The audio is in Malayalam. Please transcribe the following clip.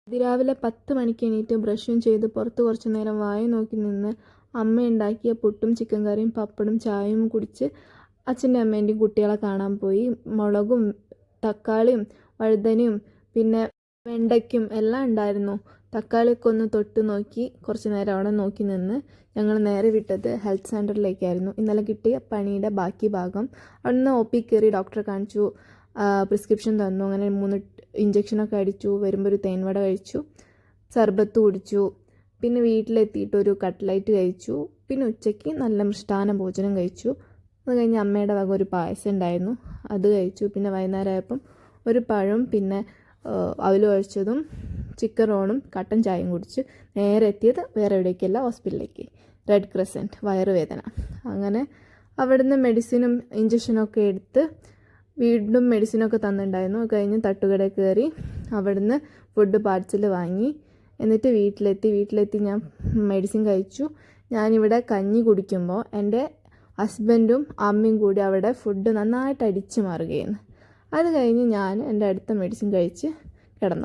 അതിരാവിലെ 10 മണിക്ക് എണീറ്റ് ബ്രഷും ചെയ്ത് പുറത്ത് കുറച്ച് നേരം വായ നോക്കി നിന്ന് അമ്മ ഉണ്ടാക്കിയ പുട്ടും ചിക്കൻ കറിയും പപ്പടും ചായയും കുടിച്ച് അച്ഛൻ്റെ അമ്മേൻ്റെയും കുട്ടികളെ കാണാൻ പോയി. മുളകും തക്കാളിയും വഴുതനയും പിന്നെ വെണ്ടയ്ക്കും എല്ലാം ഉണ്ടായിരുന്നു. തക്കാളിയൊക്കെ ഒന്ന് തൊട്ട് നോക്കി കുറച്ച് നേരം അവിടെ നോക്കി നിന്ന് ഞങ്ങൾ നേരെ വിട്ടത് ഹെൽത്ത് സെൻ്ററിലേക്കായിരുന്നു. ഇന്നലെ കിട്ടിയ പണിയുടെ ബാക്കി ഭാഗം. അവിടെ നിന്ന് OP കയറി ഡോക്ടറെ കാണിച്ചു, പ്രിസ്ക്രിപ്ഷൻ തന്നു. അങ്ങനെ 3 ഇഞ്ചക്ഷനൊക്കെ അടിച്ചു. വരുമ്പോൾ ഒരു തേൻവട കഴിച്ചു, സർബത്ത് കുടിച്ചു. പിന്നെ വീട്ടിലെത്തിയിട്ട് ഒരു കട്ട്ലൈറ്റ് കഴിച്ചു. പിന്നെ ഉച്ചയ്ക്ക് നല്ല മൃഷ്ടാന ഭോജനം കഴിച്ചു. അത് കഴിഞ്ഞ് അമ്മയുടെ വക ഒരു പായസം ഉണ്ടായിരുന്നു, അത് കഴിച്ചു. പിന്നെ വൈകുന്നേരം ആയപ്പം ഒരു പഴവും പിന്നെ അവൽ കഴിച്ചതും ചിക്കൻ റോളും കട്ടൻ ചായയും കുടിച്ച് നേരെ എത്തിയത് വേറെ എവിടേക്കല്ല, ഹോസ്പിറ്റലിലേക്ക്, റെഡ് ക്രസൻറ്റ്, വയറുവേദന. അങ്ങനെ അവിടുന്ന് മെഡിസിനും ഇഞ്ചക്ഷനൊക്കെ എടുത്ത് വീണ്ടും മെഡിസിനൊക്കെ തന്നിട്ടുണ്ടായിരുന്നു. കഴിഞ്ഞ് തട്ടുകടയിൽ കയറി അവിടുന്ന് ഫുഡ് പാർസൽ വാങ്ങി. എന്നിട്ട് വീട്ടിലെത്തി ഞാൻ മെഡിസിൻ കഴിച്ചു. ഞാനിവിടെ കഞ്ഞി കുടിക്കുമ്പോൾ എൻ്റെ ഹസ്ബൻഡും അമ്മയും കൂടി അവിടെ ഫുഡ് നന്നായിട്ട് അടിച്ചു മാറുകയാണ്. അത് കഴിഞ്ഞ് ഞാൻ എൻ്റെ അടുത്ത മെഡിസിൻ കഴിച്ച് കിടന്നു.